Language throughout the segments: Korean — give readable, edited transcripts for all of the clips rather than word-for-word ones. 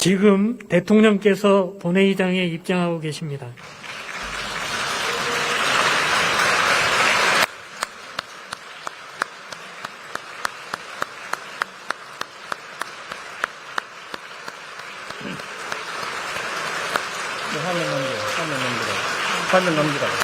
지금 대통령께서 본회의장에 입장하고 계십니다. 화면 넘기라.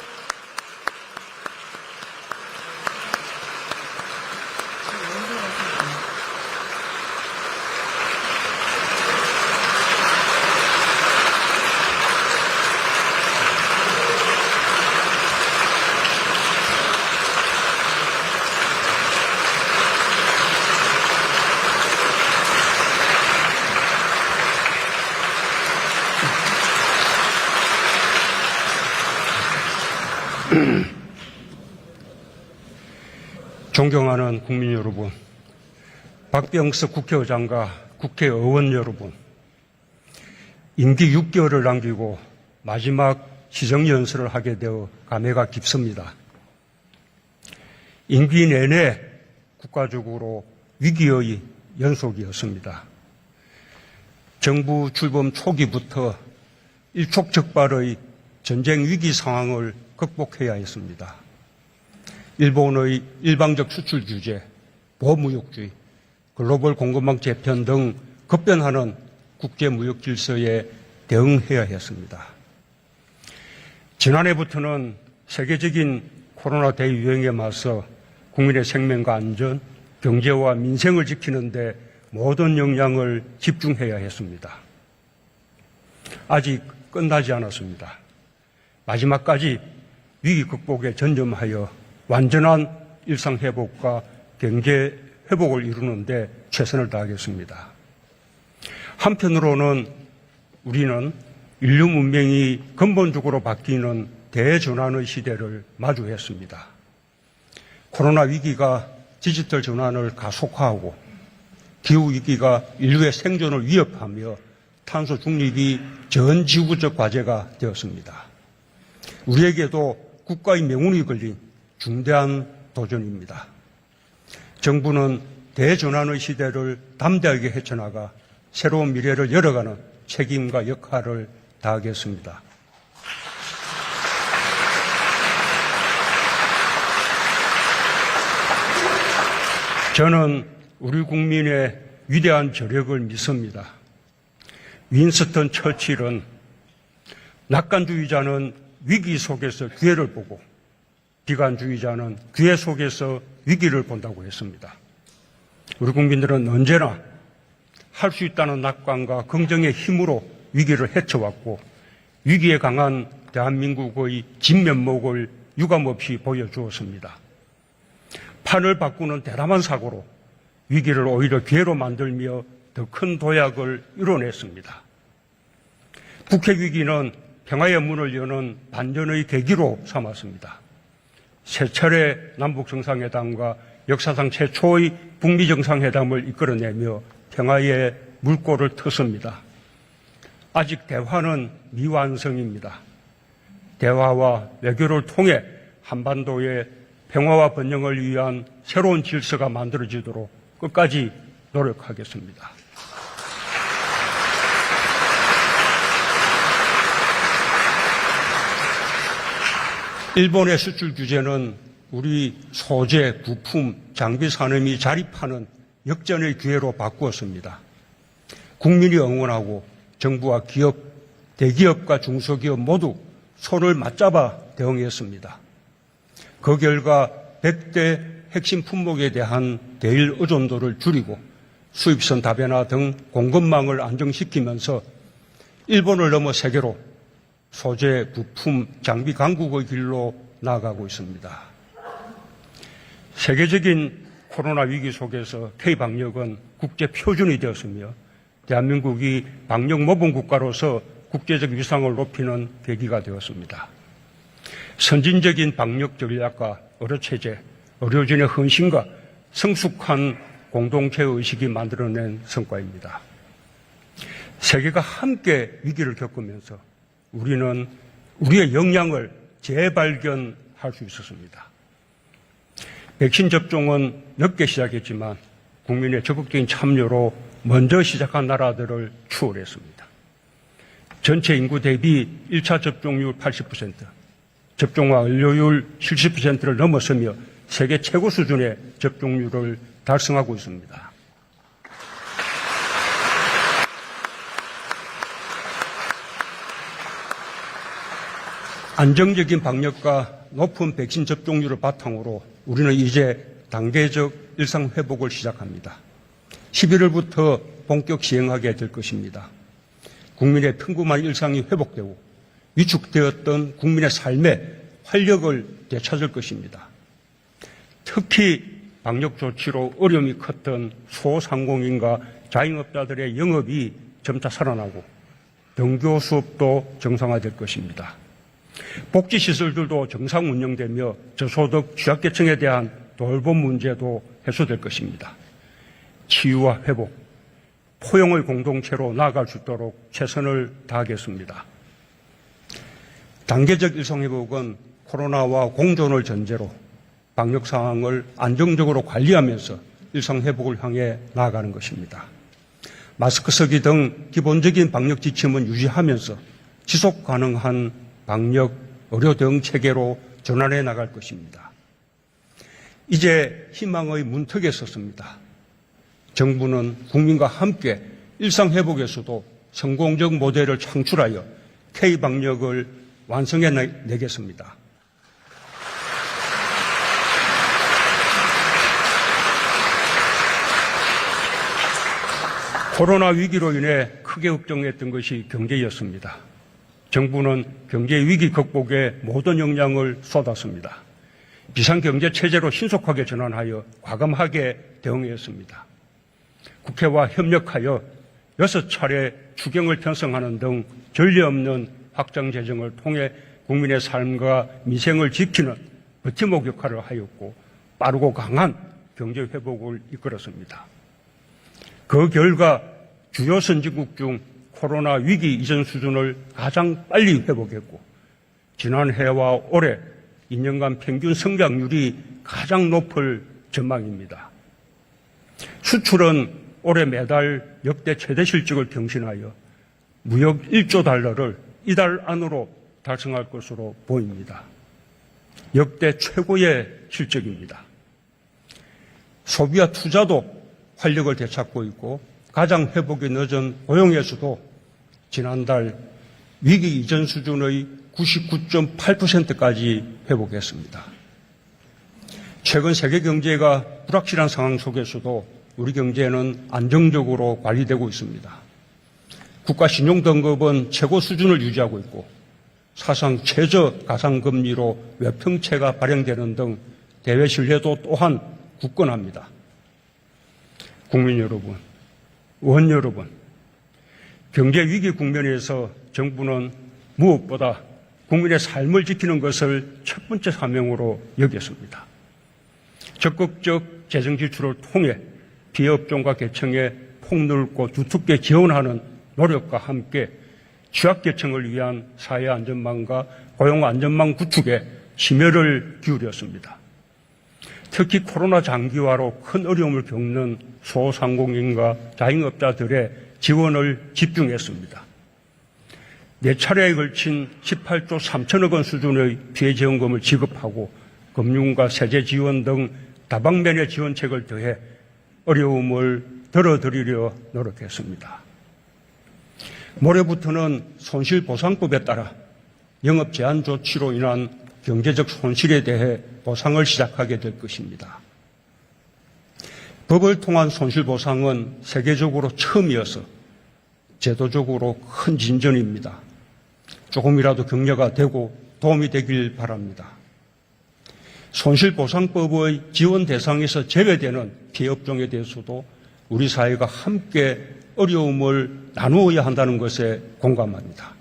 존경하는 국민 여러분, 박병석 국회의장과 국회의원 여러분, 임기 6개월을 남기고 마지막 시정연설을 하게 되어 감회가 깊습니다. 임기 내내 국가적으로 위기의 연속이었습니다. 정부 출범 초기부터 일촉즉발의 전쟁 위기 상황을 극복해야 했습니다. 일본의 일방적 수출 규제, 보호무역주의, 글로벌 공급망 재편 등 급변하는 국제무역 질서에 대응해야 했습니다. 지난해부터는 세계적인 코로나 대유행에 맞서 국민의 생명과 안전, 경제와 민생을 지키는 데 모든 역량을 집중해야 했습니다. 아직 끝나지 않았습니다. 마지막까지 위기 극복에 전념하여 완전한 일상 회복과 경제 회복을 이루는 데 최선을 다하겠습니다. 한편으로는 우리는 인류 문명이 근본적으로 바뀌는 대전환의 시대를 마주했습니다. 코로나 위기가 디지털 전환을 가속화하고 기후 위기가 인류의 생존을 위협하며 탄소 중립이 전 지구적 과제가 되었습니다. 우리에게도 국가의 명운이 걸린 중대한 도전입니다. 정부는 대전환의 시대를 담대하게 헤쳐나가 새로운 미래를 열어가는 책임과 역할을 다하겠습니다. 저는 우리 국민의 위대한 저력을 믿습니다. 윈스턴 처칠은 낙관주의자는 위기 속에서 기회를 보고 비관주의자는 기회 속에서 위기를 본다고 했습니다. 우리 국민들은 언제나 할 수 있다는 낙관과 긍정의 힘으로 위기를 헤쳐왔고 위기에 강한 대한민국의 진면목을 유감없이 보여주었습니다. 판을 바꾸는 대담한 사고로 위기를 오히려 기회로 만들며 더 큰 도약을 이뤄냈습니다. 북핵 위기는 평화의 문을 여는 반전의 계기로 삼았습니다. 세 차례 남북정상회담과 역사상 최초의 북미정상회담을 이끌어내며 평화의 물꼬를 텄습니다. 아직 대화는 미완성입니다. 대화와 외교를 통해 한반도의 평화와 번영을 위한 새로운 질서가 만들어지도록 끝까지 노력하겠습니다. 일본의 수출 규제는 우리 소재, 부품, 장비 산업이 자립하는 역전의 기회로 바꾸었습니다. 국민이 응원하고 정부와 기업, 대기업과 중소기업 모두 손을 맞잡아 대응했습니다. 그 결과 100대 핵심 품목에 대한 대일 의존도를 줄이고 수입선 다변화 등 공급망을 안정시키면서 일본을 넘어 세계로 소재, 부품, 장비 강국의 길로 나아가고 있습니다. 세계적인 코로나 위기 속에서 K-방역은 국제 표준이 되었으며 대한민국이 방역 모범 국가로서 국제적 위상을 높이는 계기가 되었습니다. 선진적인 방역 전략과 의료체제, 의료진의 헌신과 성숙한 공동체 의식이 만들어낸 성과입니다. 세계가 함께 위기를 겪으면서 우리는 우리의 역량을 재발견할 수 있었습니다. 백신 접종은 늦게 시작했지만 국민의 적극적인 참여로 먼저 시작한 나라들을 추월했습니다. 전체 인구 대비 1차 접종률 80%, 접종 완료율 70%를 넘어서며 세계 최고 수준의 접종률을 달성하고 있습니다. 안정적인 방역과 높은 백신 접종률을 바탕으로 우리는 이제 단계적 일상 회복을 시작합니다. 11월부터 본격 시행하게 될 것입니다. 국민의 평범한 일상이 회복되고 위축되었던 국민의 삶에 활력을 되찾을 것입니다. 특히 방역 조치로 어려움이 컸던 소상공인과 자영업자들의 영업이 점차 살아나고 등교 수업도 정상화될 것입니다. 복지시설들도 정상 운영되며 저소득 취약계층에 대한 돌봄 문제도 해소될 것입니다. 치유와 회복, 포용의 공동체로 나아갈 수 있도록 최선을 다하겠습니다. 단계적 일상회복은 코로나와 공존을 전제로 방역 상황을 안정적으로 관리하면서 일상회복을 향해 나아가는 것입니다. 마스크 쓰기 등 기본적인 방역 지침은 유지하면서 지속 가능한 방역 의료 대응 체계로 전환해 나갈 것입니다. 이제 희망의 문턱에 섰습니다. 정부는 국민과 함께 일상회복에서도 성공적 모델을 창출하여 K방역을 완성해 내겠습니다. 코로나 위기로 인해 크게 걱정했던 것이 경제였습니다. 정부는 경제 위기 극복에 모든 역량을 쏟았습니다. 비상경제체제로 신속하게 전환하여 과감하게 대응했습니다. 국회와 협력하여 6차례 추경을 편성하는 등 전례 없는 확장 재정을 통해 국민의 삶과 민생을 지키는 버팀목 역할을 하였고 빠르고 강한 경제 회복을 이끌었습니다. 그 결과 주요 선진국 중 코로나 위기 이전 수준을 가장 빨리 회복했고 지난해와 올해 2년간 평균 성장률이 가장 높을 전망입니다. 수출은 올해 매달 역대 최대 실적을 경신하여 무역 1조 달러를 이달 안으로 달성할 것으로 보입니다. 역대 최고의 실적입니다. 소비와 투자도 활력을 되찾고 있고 가장 회복이 늦은 고용에서도 지난달 위기 이전 수준의 99.8%까지 회복했습니다. 최근 세계 경제가 불확실한 상황 속에서도 우리 경제는 안정적으로 관리되고 있습니다. 국가 신용등급은 최고 수준을 유지하고 있고 사상 최저 가상금리로 외평채가 발행되는 등 대외 신뢰도 또한 굳건합니다. 국민 여러분, 의원 여러분, 경제 위기 국면에서 정부는 무엇보다 국민의 삶을 지키는 것을 첫 번째 사명으로 여겼습니다. 적극적 재정 지출을 통해 피해업종과 계층에 폭넓고 두텁게 지원하는 노력과 함께 취약계층을 위한 사회안전망과 고용안전망 구축에 심혈을 기울였습니다. 특히 코로나 장기화로 큰 어려움을 겪는 소상공인과 자영업자들의 지원을 집중했습니다. 4차례에 걸친 18조 3천억 원 수준의 피해지원금을 지급하고 금융과 세제 지원 등 다방면의 지원책을 더해 어려움을 덜어드리려 노력했습니다. 모레부터는 손실보상법에 따라 영업 제한 조치로 인한 경제적 손실에 대해 보상을 시작하게 될 것입니다. 법을 통한 손실보상은 세계적으로 처음이어서 제도적으로 큰 진전입니다. 조금이라도 격려가 되고 도움이 되길 바랍니다. 손실보상법의 지원 대상에서 제외되는 피해업종에 대해서도 우리 사회가 함께 어려움을 나누어야 한다는 것에 공감합니다.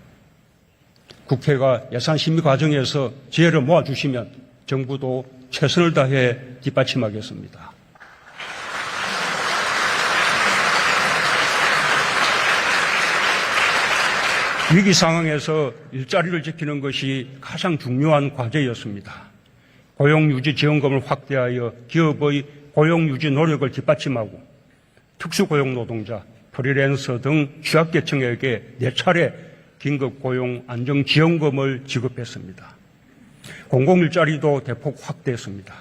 국회가 예산 심의 과정에서 지혜를 모아주시면 정부도 최선을 다해 뒷받침하겠습니다. 위기 상황에서 일자리를 지키는 것이 가장 중요한 과제였습니다. 고용유지 지원금을 확대하여 기업의 고용유지 노력을 뒷받침하고 특수고용 노동자, 프리랜서 등 취약계층에게 4차례 긴급고용 안정지원금을 지급했습니다. 공공일자리도 대폭 확대했습니다.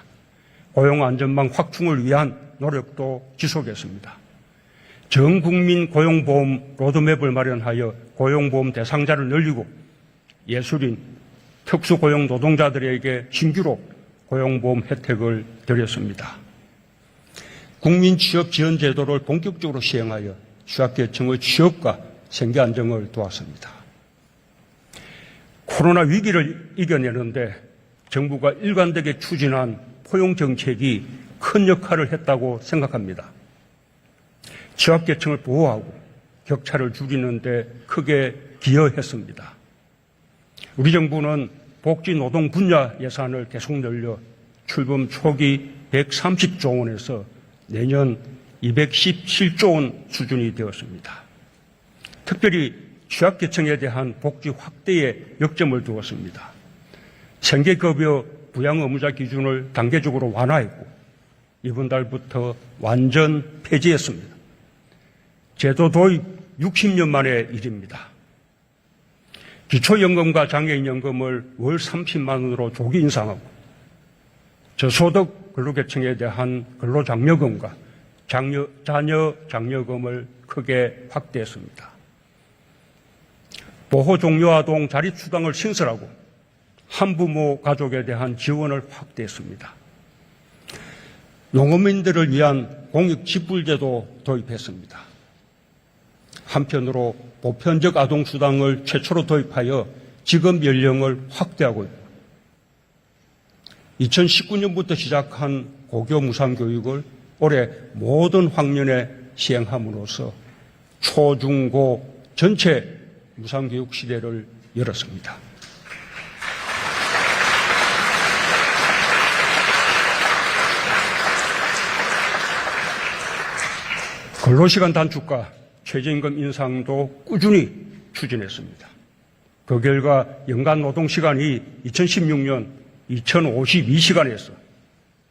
고용안전망 확충을 위한 노력도 지속했습니다. 전국민 고용보험 로드맵을 마련하여 고용보험 대상자를 늘리고 예술인, 특수고용 노동자들에게 신규로 고용보험 혜택을 드렸습니다. 국민취업지원제도를 본격적으로 시행하여 취약계층의 취업과 생계 안정을 도왔습니다. 코로나 위기를 이겨내는데 정부가 일관되게 추진한 포용정책이 큰 역할을 했다고 생각합니다. 취약계층을 보호하고 격차를 줄이는 데 크게 기여했습니다. 우리 정부는 복지 노동 분야 예산을 계속 늘려 출범 초기 130조 원에서 내년 217조 원 수준이 되었습니다. 특별히 취약계층에 대한 복지 확대에 역점을 두었습니다. 생계급여 부양 의무자 기준을 단계적으로 완화했고 이번 달부터 완전 폐지했습니다. 제도 도입 60년 만의 일입니다. 기초연금과 장애인연금을 월 30만 원으로 조기 인상하고 저소득 근로계층에 대한 근로장려금과 자녀 장려금을 크게 확대했습니다. 보호종료아동 자립수당을 신설하고 한부모 가족에 대한 지원을 확대했습니다. 농업민들을 위한 공익직불제도 도입했습니다. 한편으로 보편적 아동수당을 최초로 도입하여 지급 연령을 확대하고 있고 2019년부터 시작한 고교 무상교육을 올해 모든 학년에 시행함으로써 초, 중, 고 전체 무상교육 시대를 열었습니다. 근로시간 단축과 최저임금 인상도 꾸준히 추진했습니다. 그 결과 연간 노동시간이 2016년 2052시간에서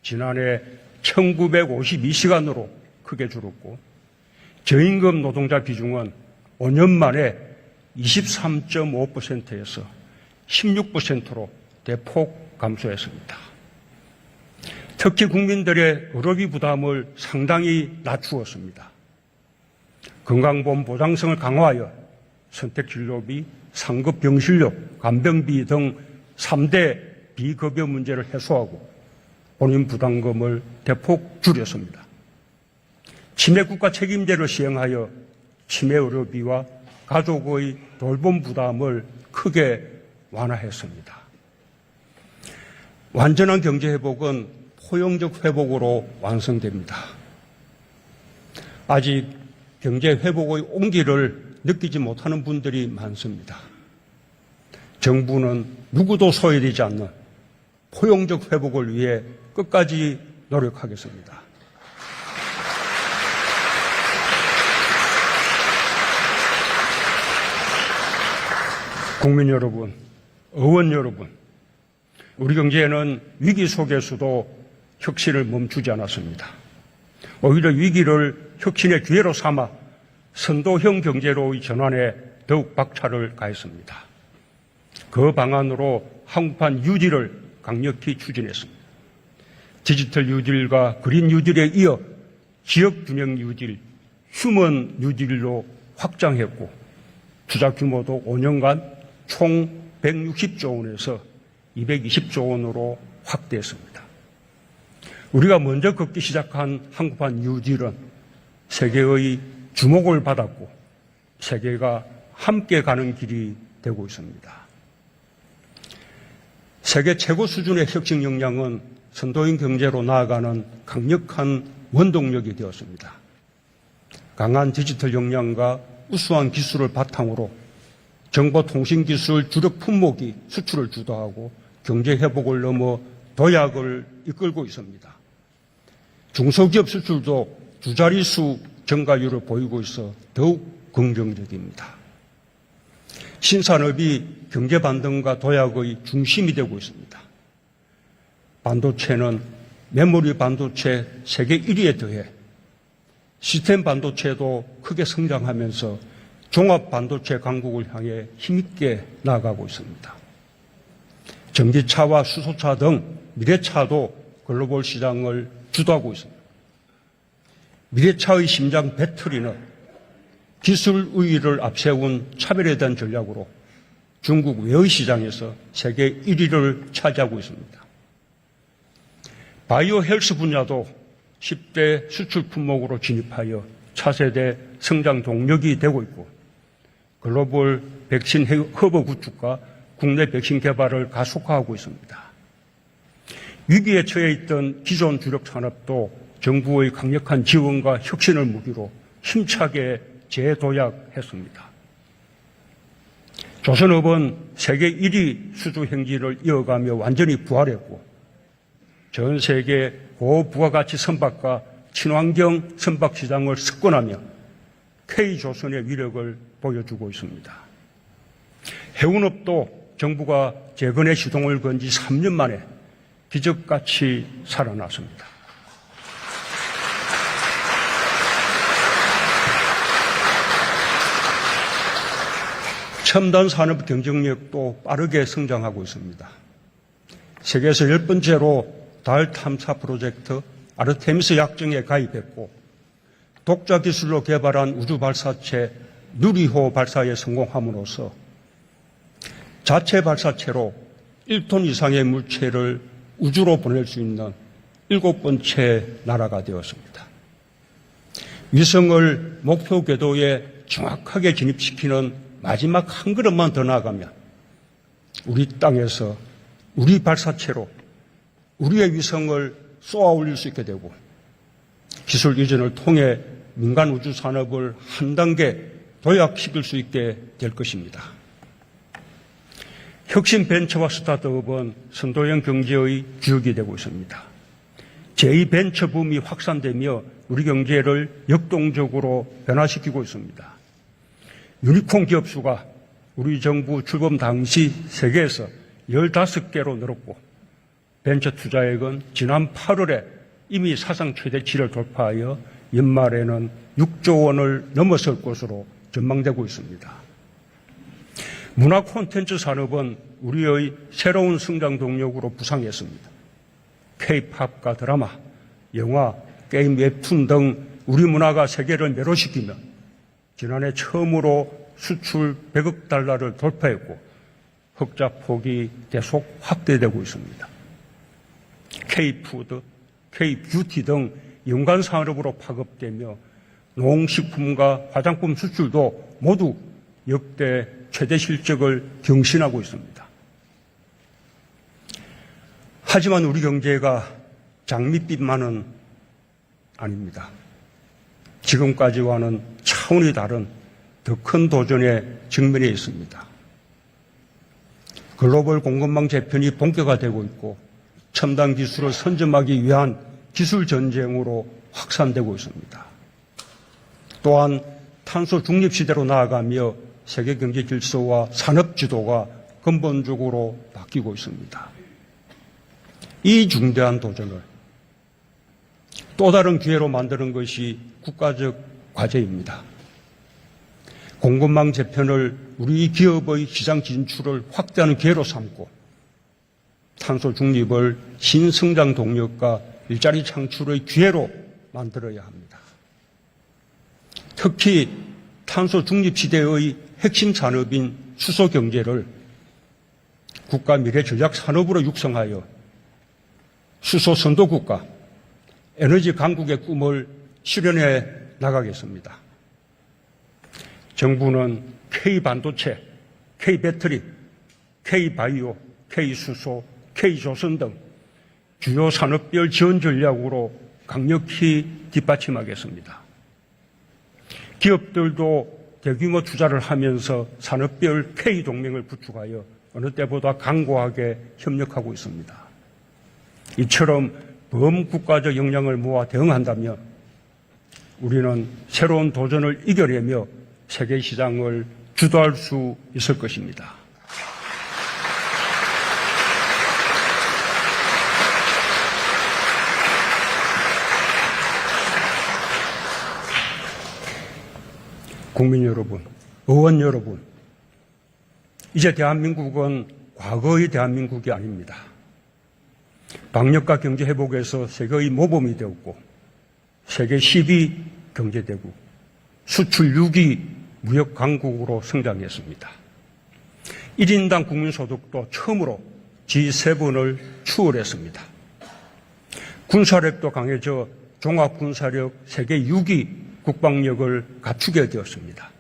지난해 1952시간으로 크게 줄었고 저임금 노동자 비중은 5년 만에 23.5%에서 16%로 대폭 감소했습니다. 특히 국민들의 의료비 부담을 상당히 낮추었습니다. 건강보험 보장성을 강화하여 선택진료비, 상급병실료, 간병비 등 3대 비급여 문제를 해소하고 본인 부담금을 대폭 줄였습니다. 치매국가 책임제를 시행하여 치매의료비와 가족의 돌봄 부담을 크게 완화했습니다. 완전한 경제회복은 포용적 회복으로 완성됩니다. 아직 경제회복의 온기를 느끼지 못하는 분들이 많습니다. 정부는 누구도 소외되지 않는 포용적 회복을 위해 끝까지 노력하겠습니다. 국민 여러분, 의원 여러분, 우리 경제는 위기 속에서도 혁신을 멈추지 않았습니다. 오히려 위기를 혁신의 기회로 삼아 선도형 경제로의 전환에 더욱 박차를 가했습니다. 그 방안으로 한국판 뉴딜을 강력히 추진했습니다. 디지털 뉴딜과 그린 뉴딜에 이어 지역균형 뉴딜, 휴먼 뉴딜로 확장했고 투자 규모도 5년간 총 160조 원에서 220조 원으로 확대했습니다. 우리가 먼저 걷기 시작한 한국판 뉴딜은 세계의 주목을 받았고 세계가 함께 가는 길이 되고 있습니다. 세계 최고 수준의 혁신 역량은 선도인 경제로 나아가는 강력한 원동력이 되었습니다. 강한 디지털 역량과 우수한 기술을 바탕으로 정보통신기술 주력 품목이 수출을 주도하고 경제회복을 넘어 도약을 이끌고 있습니다. 중소기업 수출도 두 자릿수 증가율을 보이고 있어 더욱 긍정적입니다. 신산업이 경제 반등과 도약의 중심이 되고 있습니다. 반도체는 메모리 반도체 세계 1위에 더해 시스템 반도체도 크게 성장하면서 종합 반도체 강국을 향해 힘있게 나아가고 있습니다. 전기차와 수소차 등 미래차도 글로벌 시장을 주도하고 있습니다. 미래차의 심장 배터리는 기술 우위를 앞세운 차별에 대한 전략으로 중국 외의 시장에서 세계 1위를 차지하고 있습니다. 바이오 헬스 분야도 10대 수출 품목으로 진입하여 차세대 성장 동력이 되고 있고 글로벌 백신 허브 구축과 국내 백신 개발을 가속화하고 있습니다. 위기에 처해 있던 기존 주력 산업도 정부의 강력한 지원과 혁신을 무기로 힘차게 재도약했습니다. 조선업은 세계 1위 수주 행진을 이어가며 완전히 부활했고 전 세계 고부가가치 선박과 친환경 선박 시장을 석권하며 K조선의 위력을 보여주고 있습니다. 해운업도 정부가 재건의 시동을 건 지 3년 만에 기적같이 살아났습니다. 첨단 산업 경쟁력도 빠르게 성장하고 있습니다. 세계에서 10번째로 달 탐사 프로젝트 아르테미스 약정에 가입했고 독자 기술로 개발한 우주 발사체 누리호 발사에 성공함으로써 자체 발사체로 1톤 이상의 물체를 우주로 보낼 수 있는 7번째 나라가 되었습니다. 위성을 목표 궤도에 정확하게 진입시키는 마지막 한 걸음만 더 나아가면 우리 땅에서 우리 발사체로 우리의 위성을 쏘아 올릴 수 있게 되고 기술 이전을 통해 민간 우주 산업을 한 단계 도약시킬 수 있게 될 것입니다. 혁신 벤처와 스타트업은 선도형 경제의 주역이 되고 있습니다. 제2벤처 붐이 확산되며 우리 경제를 역동적으로 변화시키고 있습니다. 유니콘 기업 수가 우리 정부 출범 당시 세계에서 15개로 늘었고 벤처 투자액은 지난 8월에 이미 사상 최대치를 돌파하여 연말에는 6조 원을 넘어설 것으로 전망되고 있습니다. 문화 콘텐츠 산업은 우리의 새로운 성장 동력으로 부상했습니다. K-팝과 드라마, 영화, 게임, 웹툰 등 우리 문화가 세계를 매료시키며 지난해 처음으로 수출 100억 달러를 돌파했고 흑자 폭이 계속 확대되고 있습니다. K-푸드, K-뷰티 등 연관 산업으로 파급되며 농식품과 화장품 수출도 모두 역대 최대 실적을 경신하고 있습니다. 하지만 우리 경제가 장밋빛만은 아닙니다. 지금까지와는 차원이 다른 더 큰 도전에 직면해 있습니다. 글로벌 공급망 재편이 본격화되고 있고 첨단 기술을 선점하기 위한 기술 전쟁으로 확산되고 있습니다. 또한 탄소 중립 시대로 나아가며 세계 경제 질서와 산업 지도가 근본적으로 바뀌고 있습니다. 이 중대한 도전을 또 다른 기회로 만드는 것이 국가적 과제입니다. 공급망 재편을 우리 기업의 시장 진출을 확대하는 기회로 삼고 탄소 중립을 신성장 동력과 일자리 창출의 기회로 만들어야 합니다. 특히 탄소 중립 시대의 핵심 산업인 수소 경제를 국가 미래 전략 산업으로 육성하여 수소 선도국가, 에너지 강국의 꿈을 실현해 나가겠습니다. 정부는 K반도체, K배터리, K바이오, K수소, K조선 등 주요 산업별 지원 전략으로 강력히 뒷받침하겠습니다. 기업들도 대규모 투자를 하면서 산업별 K동맹을 구축하여 어느 때보다 강고하게 협력하고 있습니다. 이처럼 범국가적 역량을 모아 대응한다면 우리는 새로운 도전을 이겨내며 세계 시장을 주도할 수 있을 것입니다. 국민 여러분, 의원 여러분, 이제 대한민국은 과거의 대한민국이 아닙니다. 방역과 경제 회복에서 세계의 모범이 되었고, 세계 10위 경제대국, 수출 6위 무역 강국으로 성장했습니다. 1인당 국민소득도 처음으로 G7을 추월했습니다. 군사력도 강해져 종합군사력 세계 6위 국방력을 갖추게 되었습니다.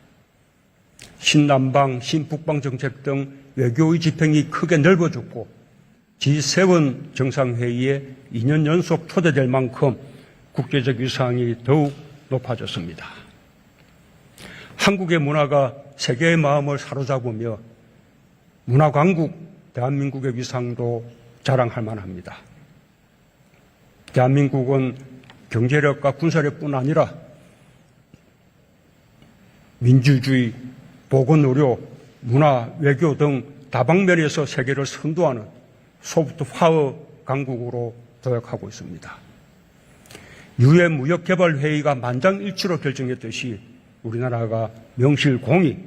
신남방, 신북방 정책 등 외교의 지평이 크게 넓어졌고 G7 정상회의에 2년 연속 초대될 만큼 국제적 위상이 더욱 높아졌습니다. 한국의 문화가 세계의 마음을 사로잡으며 문화강국 대한민국의 위상도 자랑할 만합니다. 대한민국은 경제력과 군사력뿐 아니라 민주주의, 보건의료, 문화, 외교 등 다방면에서 세계를 선도하는 소프트 파워 강국으로 도약하고 있습니다. 유엔 무역개발회의가 만장일치로 결정했듯이 우리나라가 명실공히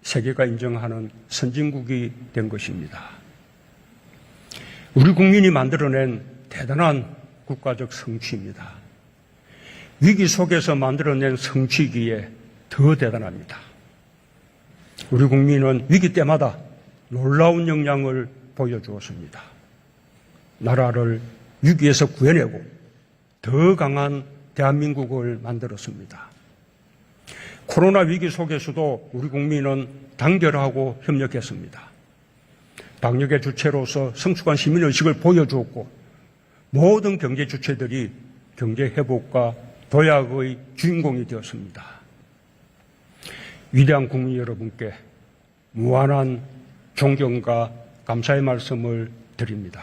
세계가 인정하는 선진국이 된 것입니다. 우리 국민이 만들어낸 대단한 국가적 성취입니다. 위기 속에서 만들어낸 성취기에 더 대단합니다. 우리 국민은 위기 때마다 놀라운 역량을 보여주었습니다. 나라를 위기에서 구해내고 더 강한 대한민국을 만들었습니다. 코로나 위기 속에서도 우리 국민은 단결하고 협력했습니다. 방역의 주체로서 성숙한 시민의식을 보여주었고 모든 경제 주체들이 경제 회복과 도약의 주인공이 되었습니다. 위대한 국민 여러분께 무한한 존경과 감사의 말씀을 드립니다.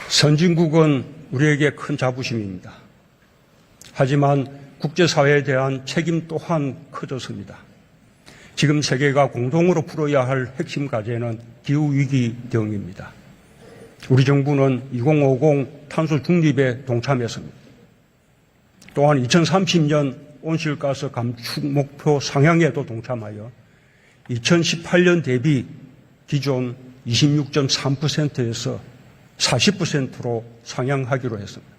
선진국은 우리에게 큰 자부심입니다. 하지만 국제사회에 대한 책임 또한 커졌습니다. 지금 세계가 공동으로 풀어야 할 핵심 과제는 기후위기 대응입니다. 우리 정부는 2050 탄소 중립에 동참했습니다. 또한 2030년 온실가스 감축 목표 상향에도 동참하여 2018년 대비 기존 26.3%에서 40%로 상향하기로 했습니다.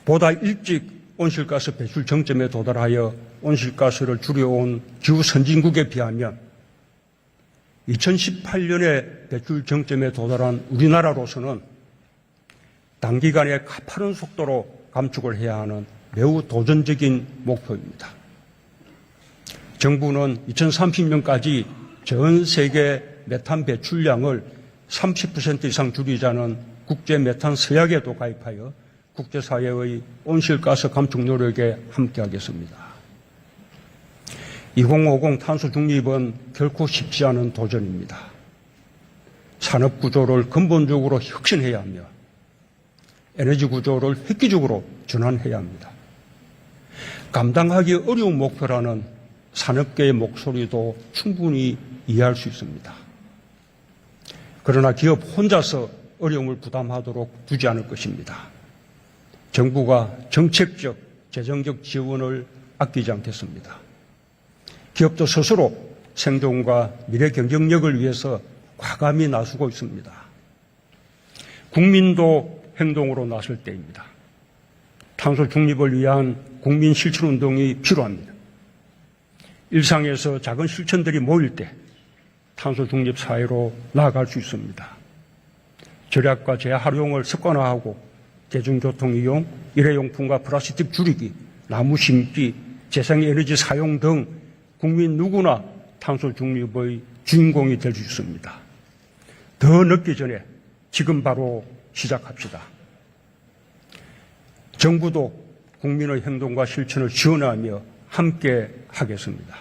보다 일찍 온실가스 배출 정점에 도달하여 온실가스를 줄여온 기후 선진국에 비하면 2018년에 배출 정점에 도달한 우리나라로서는 단기간에 가파른 속도로 감축을 해야 하는 매우 도전적인 목표입니다. 정부는 2030년까지 전 세계 메탄 배출량을 30% 이상 줄이자는 국제 메탄 서약에도 가입하여 국제사회의 온실가스 감축 노력에 함께하겠습니다. 2050 탄소 중립은 결코 쉽지 않은 도전입니다. 산업 구조를 근본적으로 혁신해야 하며 에너지 구조를 획기적으로 전환해야 합니다. 감당하기 어려운 목표라는 산업계의 목소리도 충분히 이해할 수 있습니다. 그러나 기업 혼자서 어려움을 부담하도록 두지 않을 것입니다. 정부가 정책적, 재정적 지원을 아끼지 않겠습니다. 기업도 스스로 생존과 미래 경쟁력을 위해서 과감히 나서고 있습니다. 국민도 행동으로 나설 때입니다. 탄소 중립을 위한 국민 실천 운동이 필요합니다. 일상에서 작은 실천들이 모일 때 탄소 중립 사회로 나아갈 수 있습니다. 절약과 재활용을 습관화하고 대중교통 이용, 일회용품과 플라스틱 줄이기, 나무 심기, 재생에너지 사용 등 국민 누구나 탄소 중립의 주인공이 될 수 있습니다. 더 늦기 전에 지금 바로 시작합시다. 정부도 국민의 행동과 실천을 지원하며 함께 하겠습니다.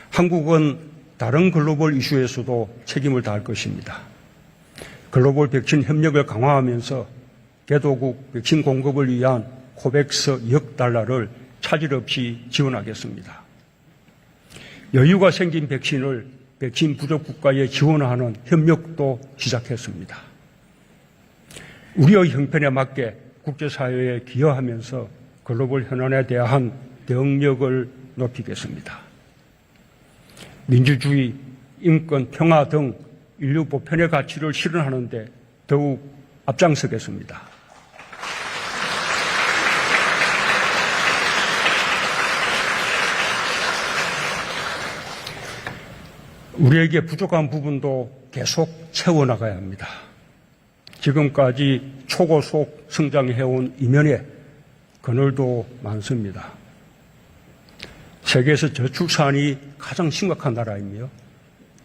한국은 다른 글로벌 이슈에서도 책임을 다할 것입니다. 글로벌 백신 협력을 강화하면서 개도국 백신 공급을 위한 코백스 2억 달러를 차질 없이 지원하겠습니다. 여유가 생긴 백신을 백신 부족 국가에 지원하는 협력도 시작했습니다. 우리의 형편에 맞게 국제사회에 기여하면서 글로벌 현안에 대한 대응력을 높이겠습니다. 민주주의, 인권, 평화 등 인류 보편의 가치를 실현하는 데 더욱 앞장서겠습니다. 우리에게 부족한 부분도 계속 채워나가야 합니다. 지금까지 초고속 성장해온 이면에 그늘도 많습니다. 세계에서 저출산이 가장 심각한 나라이며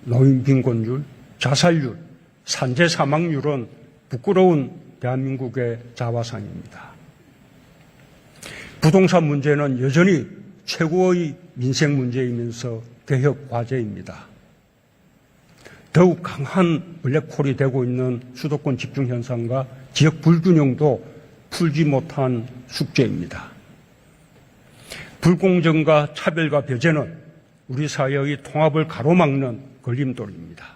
노인 빈곤율, 자살률, 산재 사망률은 부끄러운 대한민국의 자화상입니다. 부동산 문제는 여전히 최고의 민생 문제이면서 개혁 과제입니다. 더욱 강한 블랙홀이 되고 있는 수도권 집중 현상과 지역 불균형도 풀지 못한 숙제입니다. 불공정과 차별과 배제는 우리 사회의 통합을 가로막는 걸림돌입니다.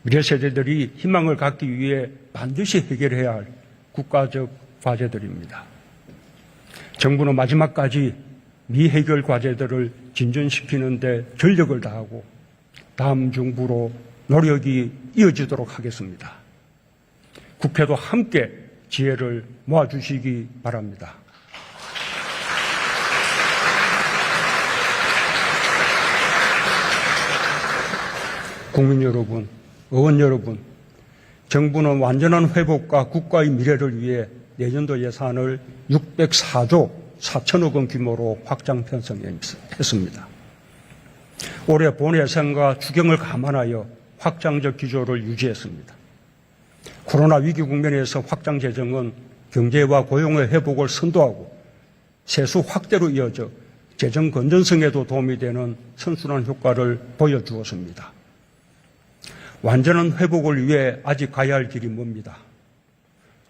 미래 세대들이 희망을 갖기 위해 반드시 해결해야 할 국가적 과제들입니다. 정부는 마지막까지 미해결 과제들을 진전시키는 데 전력을 다하고 다음 정부로 노력이 이어지도록 하겠습니다. 국회도 함께 지혜를 모아주시기 바랍니다. 국민 여러분, 의원 여러분, 정부는 완전한 회복과 국가의 미래를 위해 내년도 예산을 604조 4천억 원 규모로 확장 편성했습니다. 올해 본 예산과 추경을 감안하여 확장적 기조를 유지했습니다. 코로나 위기 국면에서 확장 재정은 경제와 고용의 회복을 선도하고 세수 확대로 이어져 재정 건전성에도 도움이 되는 선순환 효과를 보여주었습니다. 완전한 회복을 위해 아직 가야 할 길이 멉니다.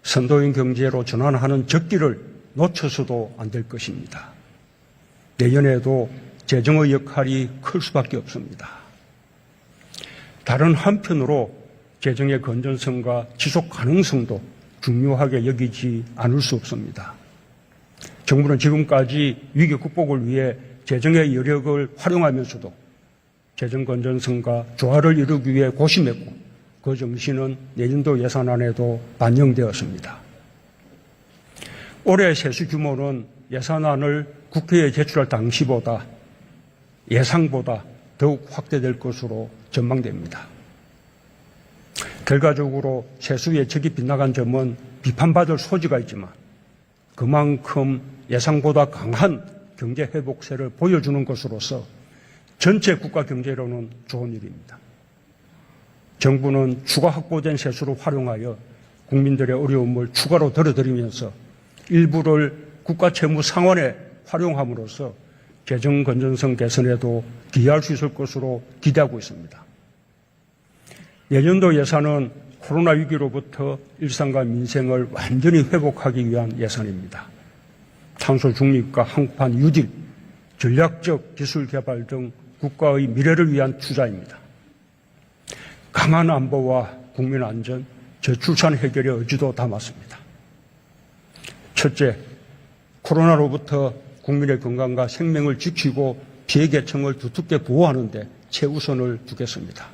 선도형 경제로 전환하는 적기를 놓쳐서도 안 될 것입니다. 내년에도 재정의 역할이 클 수밖에 없습니다. 다른 한편으로 재정의 건전성과 지속 가능성도 중요하게 여기지 않을 수 없습니다. 정부는 지금까지 위기 극복을 위해 재정의 여력을 활용하면서도 재정 건전성과 조화를 이루기 위해 고심했고 그 정신은 내년도 예산안에도 반영되었습니다. 올해 세수 규모는 예산안을 국회에 제출할 당시보다 예상보다 더욱 확대될 것으로 전망됩니다. 결과적으로 세수 예측이 빗나간 점은 비판받을 소지가 있지만 그만큼 예상보다 강한 경제 회복세를 보여주는 것으로서 전체 국가 경제로는 좋은 일입니다. 정부는 추가 확보된 세수를 활용하여 국민들의 어려움을 추가로 덜어드리면서 일부를 국가 채무 상환에 활용함으로써 재정 건전성 개선에도 기여할 수 있을 것으로 기대하고 있습니다. 내년도 예산은 코로나 위기로부터 일상과 민생을 완전히 회복하기 위한 예산입니다. 탄소 중립과 한국판 유질, 전략적 기술 개발 등 국가의 미래를 위한 투자입니다. 강한 안보와 국민 안전, 저출산 해결의 의지도 담았습니다. 첫째, 코로나로부터 국민의 건강과 생명을 지키고 피해 계층을 두텁게 보호하는 데 최우선을 두겠습니다.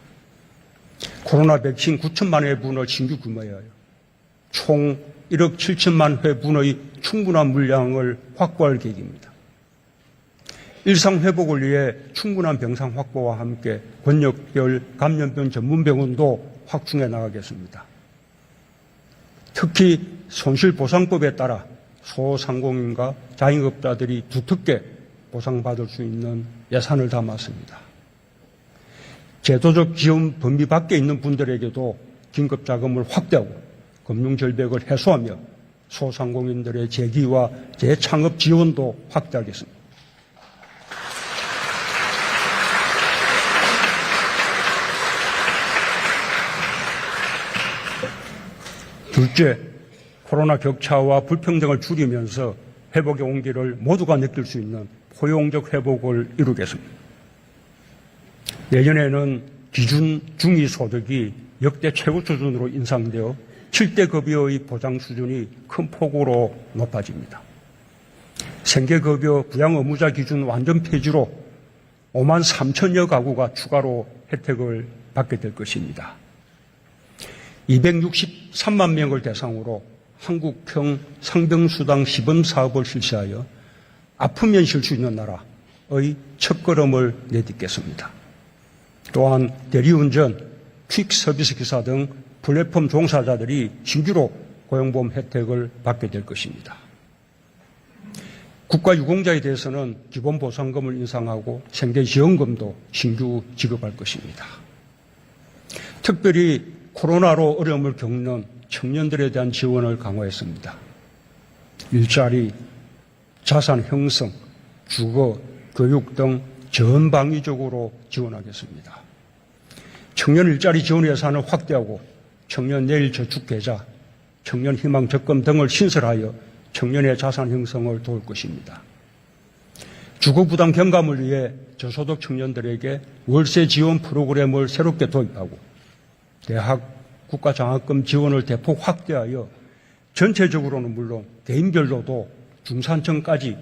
코로나 백신 9천만 회분을 신규 구매하여 총 1억 7천만 회분의 충분한 물량을 확보할 계획입니다. 일상 회복을 위해 충분한 병상 확보와 함께 권역별 감염병 전문병원도 확충해 나가겠습니다. 특히 손실보상법에 따라 소상공인과 자영업자들이 두텁게 보상받을 수 있는 예산을 담았습니다. 제도적 지원 범위 밖에 있는 분들에게도 긴급자금을 확대하고 금융절벽을 해소하며 소상공인들의 재기와 재창업 지원도 확대하겠습니다. 둘째, 코로나 격차와 불평등을 줄이면서 회복의 온기를 모두가 느낄 수 있는 포용적 회복을 이루겠습니다. 내년에는 기준 중위소득이 역대 최고 수준으로 인상되어 7대 급여의 보장 수준이 큰 폭으로 높아집니다. 생계급여 부양 의무자 기준 완전 폐지로 5만 3천여 가구가 추가로 혜택을 받게 될 것입니다. 263만 명을 대상으로 한국형 상병수당 시범 사업을 실시하여 아프면 쉴 수 있는 나라의 첫걸음을 내딛겠습니다. 또한 대리운전, 퀵서비스 기사 등 플랫폼 종사자들이 신규로 고용보험 혜택을 받게 될 것입니다. 국가유공자에 대해서는 기본보상금을 인상하고 생계지원금도 신규 지급할 것입니다. 특별히 코로나로 어려움을 겪는 청년들에 대한 지원을 강화했습니다. 일자리, 자산 형성, 주거, 교육 등 전방위적으로 지원하겠습니다. 청년 일자리 지원 예산을 확대하고 청년 내일 저축 계좌, 청년 희망 적금 등을 신설하여 청년의 자산 형성을 도울 것입니다. 주거 부담 경감을 위해 저소득 청년들에게 월세 지원 프로그램을 새롭게 도입하고 대학 국가장학금 지원을 대폭 확대하여 전체적으로는 물론 개인별로도 중산층까지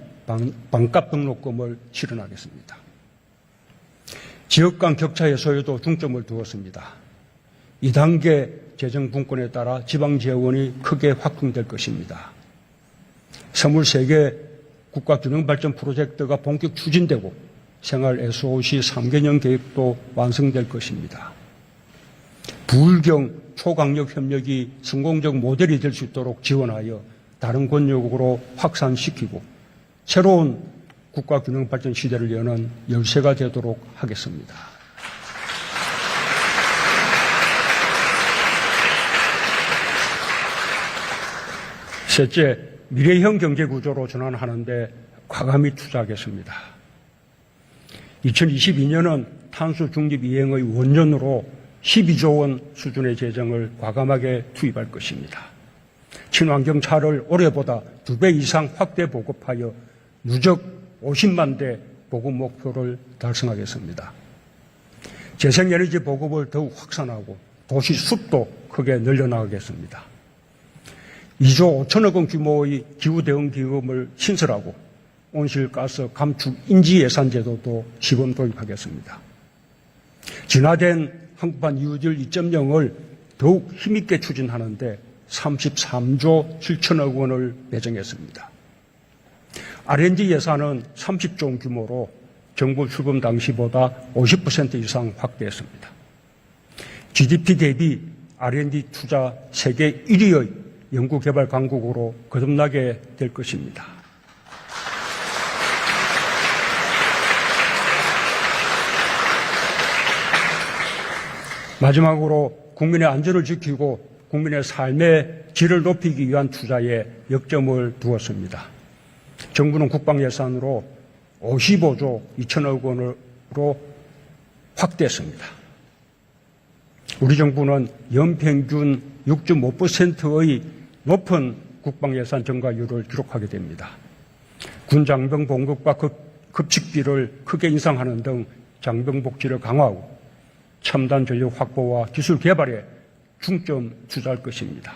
반값 등록금을 실현하겠습니다. 지역 간 격차 해소에도 중점을 두었습니다. 2단계 재정 분권에 따라 지방 재원이 크게 확충될 것입니다. 23개 국가균형발전 프로젝트가 본격 추진되고 생활 SOC 3개년 계획도 완성될 것입니다. 부울경 초강력 협력이 성공적 모델이 될 수 있도록 지원하여 다른 권역으로 확산시키고 새로운 국가균형발전 시대를 여는 열쇠가 되도록 하겠습니다. 셋째, 미래형 경제구조로 전환하는 데 과감히 투자하겠습니다. 2022년은 탄소 중립 이행의 원년으로 12조 원 수준의 재정을 과감하게 투입할 것입니다. 친환경 차를 올해보다 2배 이상 확대 보급하여 누적 50만 대 보급 목표를 달성하겠습니다. 재생에너지 보급을 더욱 확산하고 도시 숲도 크게 늘려나가겠습니다. 2조 5천억 원 규모의 기후대응기금을 신설하고 온실가스 감축 인지 예산제도도 시범 도입하겠습니다. 진화된 한국판 뉴딜 2.0을 더욱 힘있게 추진하는데 33조 7천억 원을 배정했습니다. R&D 예산은 30조 원 규모로 정부 출범 당시보다 50% 이상 확대했습니다. GDP 대비 R&D 투자 세계 1위의 연구개발 강국으로 거듭나게 될 것입니다. 마지막으로 국민의 안전을 지키고 국민의 삶의 질을 높이기 위한 투자에 역점을 두었습니다. 정부는 국방 예산으로 55조 2천억 원으로 확대했습니다. 우리 정부는 연평균 6.5%의 높은 국방 예산 증가율을 기록하게 됩니다. 군 장병 봉급과 급식비를 크게 인상하는 등 장병 복지를 강화하고 첨단 전력 확보와 기술 개발에 중점 투자할 것입니다.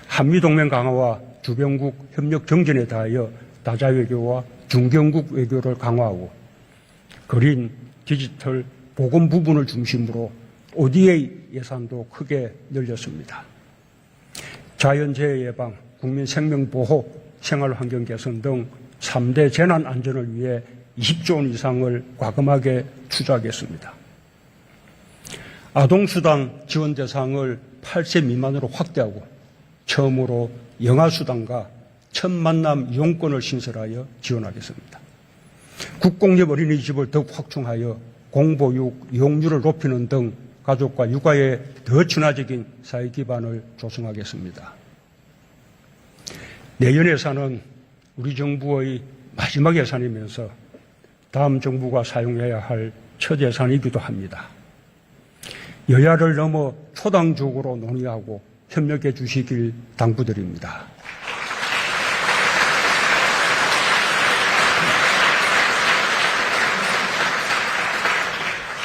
한미동맹 강화와 주변국 협력 정전에 다하여 다자 외교와 중견국 외교를 강화하고 그린, 디지털, 보건 부분을 중심으로 ODA 예산도 크게 늘렸습니다. 자연재해 예방, 국민 생명보호, 생활환경 개선 등 3대 재난 안전을 위해 20조 원 이상을 과감하게 투자하겠습니다. 아동수당 지원 대상을 8세 미만으로 확대하고 처음으로 영아수당과 첫 만남 이용권을 신설하여 지원하겠습니다. 국공립 어린이집을 더욱 확충하여 공보육 이용률을 높이는 등 가족과 육아에 더 친화적인 사회 기반을 조성하겠습니다. 내년 예산은 우리 정부의 마지막 예산이면서 다음 정부가 사용해야 할 첫 예산이기도 합니다. 여야를 넘어 초당적으로 논의하고 협력해 주시길 당부드립니다.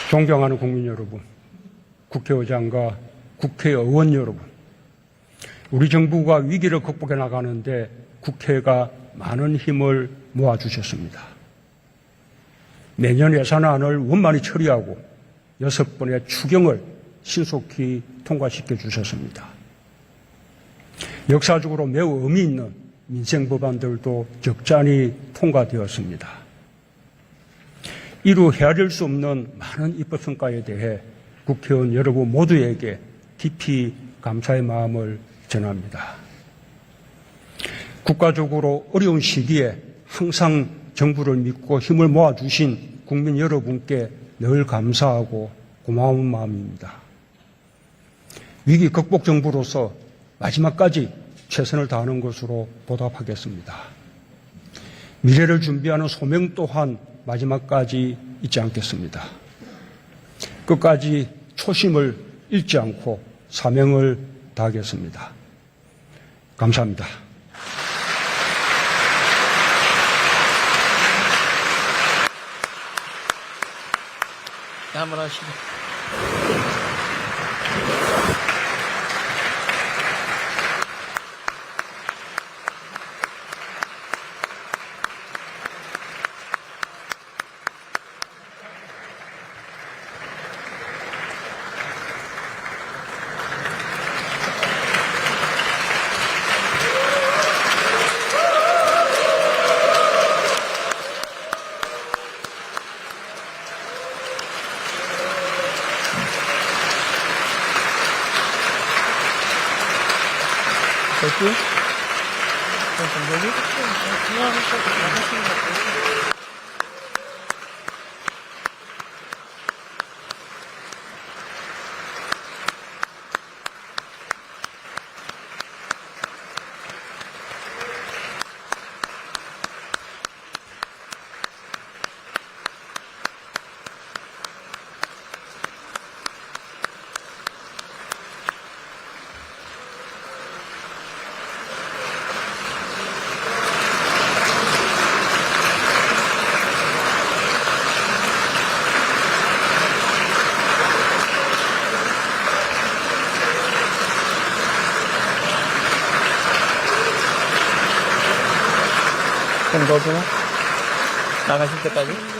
존경하는 국민 여러분, 국회의장과 국회의원 여러분, 우리 정부가 위기를 극복해 나가는데 국회가 많은 힘을 모아주셨습니다. 내년 예산안을 원만히 처리하고 6번의 추경을 신속히 통과시켜 주셨습니다. 역사적으로 매우 의미 있는 민생 법안들도 적잖이 통과되었습니다. 이루 헤아릴 수 없는 많은 입법 성과에 대해 국회의원 여러분 모두에게 깊이 감사의 마음을 전합니다. 국가적으로 어려운 시기에 항상 정부를 믿고 힘을 모아주신 국민 여러분께 늘 감사하고 고마운 마음입니다. 위기 극복 정부로서 마지막까지 최선을 다하는 것으로 보답하겠습니다. 미래를 준비하는 소명 또한 마지막까지 잊지 않겠습니다. 끝까지 초심을 잃지 않고 사명을 다하겠습니다. 감사합니다. 네, 한번 하시죠. 됐지? 좀 더 주나? 나가실 때까지?